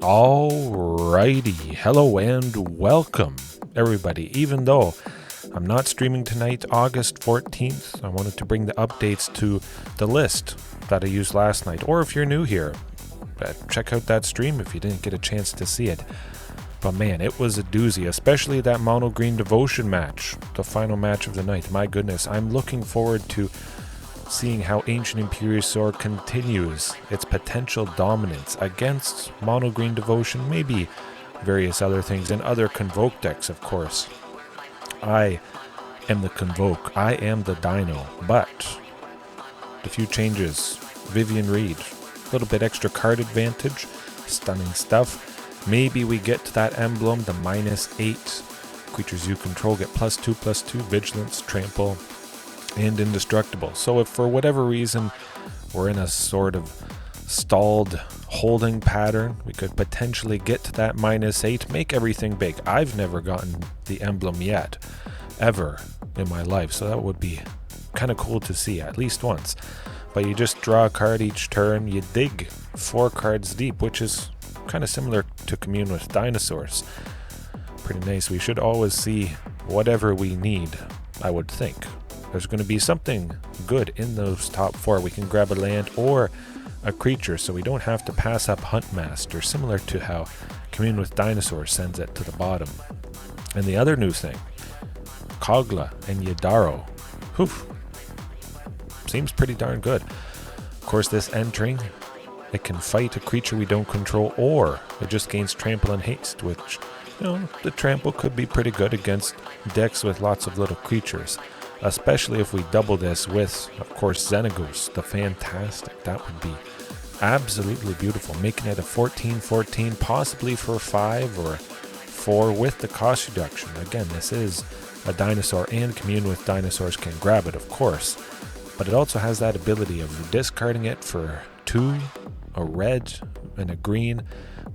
Alrighty, hello and welcome everybody. Even though I'm not streaming tonight, August 14th, I wanted to bring the updates to the list that I used last night. Or if you're new here, check out that stream if you didn't get a chance to see it. But man, it was a doozy, especially that Mono Green Devotion match, the final match of the night. My goodness, I'm looking forward to seeing how Ancient Imperiosaur continues its potential dominance against Mono Green Devotion, maybe various other things, and other Convoke decks, of course. I am the Convoke, I am the Dino, but a few changes. Vivian Reed, a little bit extra card advantage, stunning stuff. Maybe we get to that emblem, the -8. Creatures you control get +2/+2, Vigilance, Trample, and Indestructible. So if for whatever reason we're in a sort of stalled holding pattern, we could potentially get to that -8, make everything big. I've never gotten the emblem yet, ever in my life, so that would be kind of cool to see at least once. But you just draw a card each turn, you dig 4 cards deep, which is kind of similar to Commune with Dinosaurs. Pretty nice. We should always see whatever we need, I would think. There's going to be something good in those top 4. We can grab a land or a creature, so we don't have to pass up Huntmaster, similar to how Commune with Dinosaurs sends it to the bottom. And the other new thing, Kogla and Yadaro. Seems pretty darn good. Of course, this entering, it can fight a creature we don't control, or it just gains Trample and Haste, which, you know, the Trample could be pretty good against decks with lots of little creatures. Especially if we double this with, of course, Xenagos, the Fantastic. That would be absolutely beautiful. Making it a 14/14, possibly for 5 or 4 with the cost reduction. Again, this is a dinosaur, and Commune with Dinosaurs can grab it, of course. But it also has that ability of discarding it for 2, a red and a green,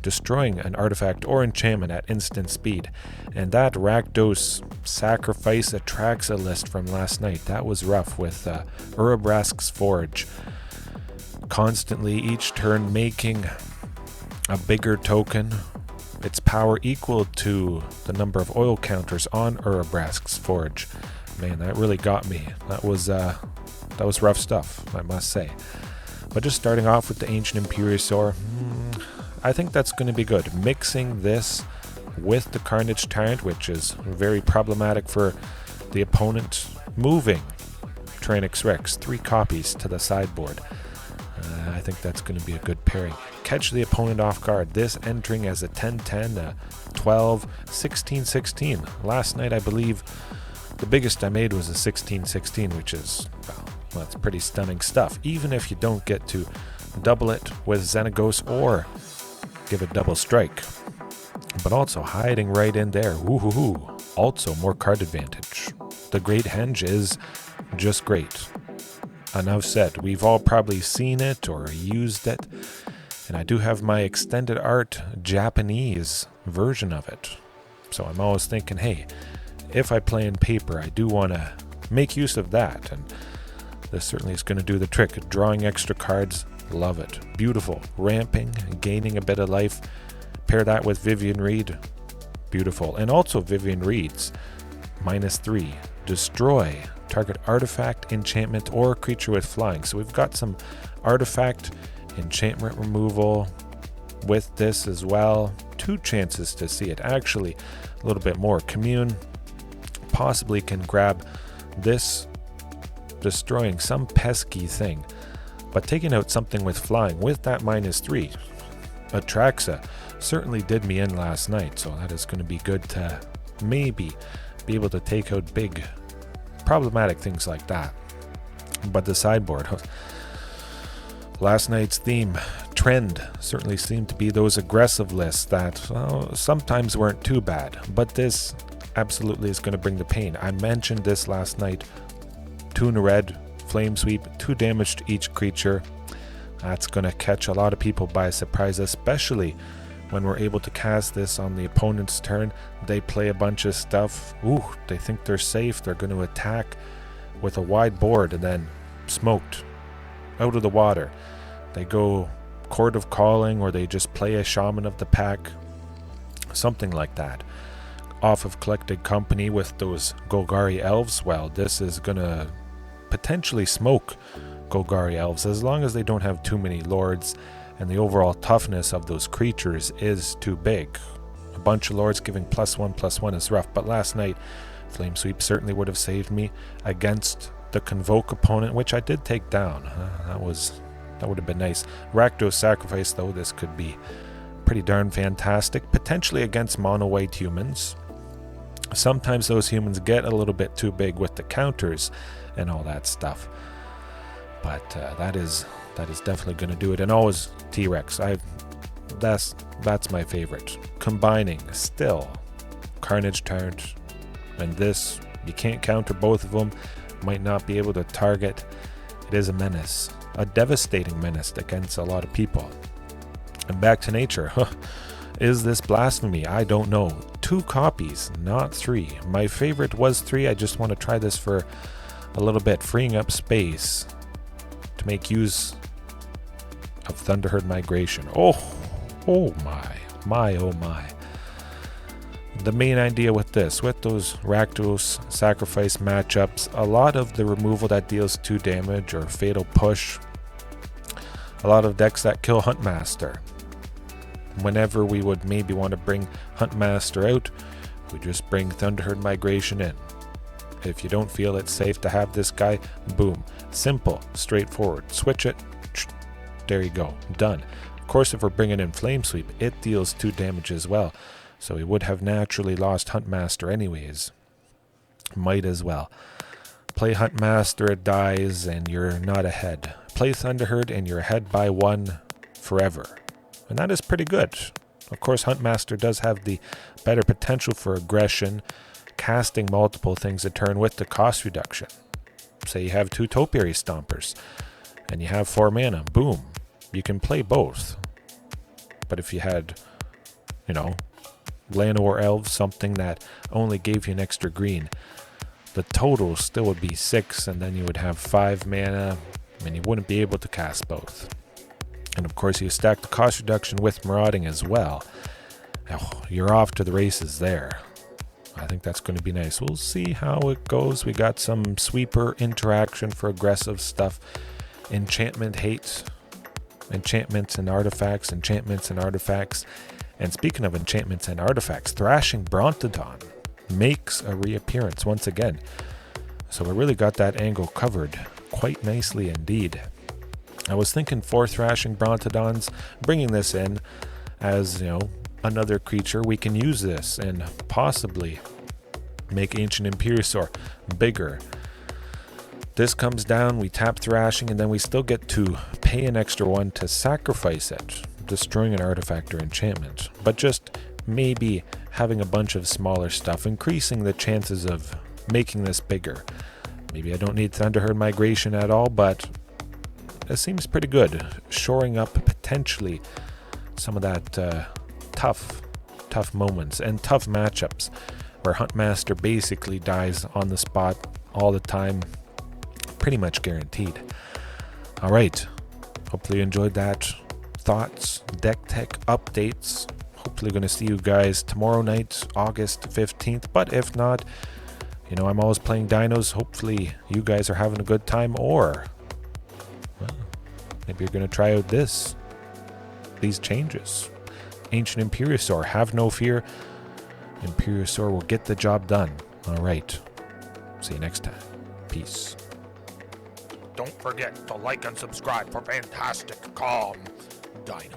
destroying an artifact or enchantment at instant speed. And that Rakdos Sacrifice Atraxa list from last night, that was rough with Urabrask's Forge. Constantly each turn making a bigger token, its power equal to the number of oil counters on Urabrask's Forge. Man, that really got me. That was rough stuff, I must say. But just starting off with the Ancient Imperiosaur, I think that's going to be good. Mixing this with the Carnage Tyrant, which is very problematic for the opponent. Moving Tyrannix Rex 3 copies to the sideboard. I think that's going to be a good pairing. Catch the opponent off guard. This entering as a 10-10, a 12, 16-16. Last night, I believe, the biggest I made was a 16-16, which is, well, that's pretty stunning stuff. Even if you don't get to double it with Xenagos or give it double strike. But also hiding right in there. Woohoo! Also more card advantage. The Great Henge is just great. Enough said. We've all probably seen it or used it. And I do have my extended art Japanese version of it. So I'm always thinking, hey, if I play in paper, I do want to make use of that. And this certainly is going to do the trick. Drawing extra cards, love it. Beautiful. Ramping, gaining a bit of life. Pair that with Vivian Reed, beautiful. And also Vivian Reed's -3. Destroy target artifact, enchantment, or creature with flying. So we've got some artifact, enchantment removal with this as well. 2 chances to see it. Actually, a little bit more. Commune possibly can grab this, destroying some pesky thing. But taking out something with flying with that -3, Atraxa certainly did me in last night, so that is going to be good to maybe be able to take out big problematic things like that. But the sideboard, last night's theme, trend, certainly seemed to be those aggressive lists that sometimes weren't too bad, but this absolutely is going to bring the pain. I mentioned this last night. 2 in a red, Flame Sweep, 2 damage to each creature. That's going to catch a lot of people by surprise, especially when we're able to cast this on the opponent's turn. They play a bunch of stuff. They think they're safe. They're going to attack with a wide board and then smoked out of the water. They go Chord of Calling, or they just play a Shaman of the Pack, something like that. Off of Collected Company with those Golgari Elves, well, this is gonna potentially smoke Golgari Elves as long as they don't have too many lords and the overall toughness of those creatures is too big. A bunch of lords giving +1/+1 is rough, but last night Flame Sweep certainly would have saved me against the Convoke opponent, which I did take down. That would have been nice. Rakdos Sacrifice, though, this could be pretty darn fantastic, potentially against mono-white humans. Sometimes those humans get a little bit too big with the counters and all that stuff, but that is definitely going to do it. And always T-Rex. That's my favorite. Combining still Carnage Tart and this, you can't counter both of them. Might not be able to target. It is a menace, a devastating menace against a lot of people. And back to nature. Is this blasphemy? I don't know. 2 copies, not 3. My favorite was 3. I just want to try this for a little bit, freeing up space to make use of Thunderherd Migration. Oh my. The main idea with this, with those Rakdos Sacrifice matchups, a lot of the removal that deals 2 damage or Fatal Push, a lot of decks that kill Huntmaster. Whenever we would maybe want to bring Huntmaster out, we just bring Thunderherd Migration in. If you don't feel it's safe to have this guy, boom. Simple, straightforward. Switch it, there you go, done. Of course, if we're bringing in Flame Sweep, it deals 2 damage as well. So we would have naturally lost Huntmaster anyways. Might as well. Play Huntmaster, it dies, and you're not ahead. Play Thunderherd, and you're ahead by 1 forever. And that is pretty good. Of course, Huntmaster does have the better potential for aggression, casting multiple things a turn with the cost reduction. Say you have 2 Topiary Stompers, and you have 4 mana. Boom. You can play both. But if you had, Llanowar Elves, something that only gave you an extra green, the total still would be 6, and then you would have 5 mana, and you wouldn't be able to cast both. And of course, you stack the cost reduction with Marauding as well. Oh, you're off to the races there. I think that's going to be nice. We'll see how it goes. We got some sweeper interaction for aggressive stuff. Enchantment hates. Enchantments and artifacts. And speaking of enchantments and artifacts, Thrashing Brontodon makes a reappearance once again. So we really got that angle covered quite nicely indeed. I was thinking 4 Thrashing Brontodons, bringing this in as, another creature. We can use this and possibly make Ancient Imperiosaur bigger. This comes down, we tap Thrashing, and then we still get to pay an extra 1 to sacrifice it, destroying an artifact or enchantment. But just maybe having a bunch of smaller stuff, increasing the chances of making this bigger. Maybe I don't need Thunderherd Migration at all, but it seems pretty good. Shoring up potentially some of that tough moments and tough matchups where Huntmaster basically dies on the spot all the time. Pretty much guaranteed. Alright, hopefully you enjoyed that. Thoughts, deck tech updates. Hopefully going to see you guys tomorrow night, August 15th. But if not, I'm always playing dinos. Hopefully you guys are having a good time, or maybe you're going to try out these changes. Ancient Imperiosaur, have no fear. Imperiosaur will get the job done. Alright, see you next time. Peace. Don't forget to like and subscribe for fantastic, calm dino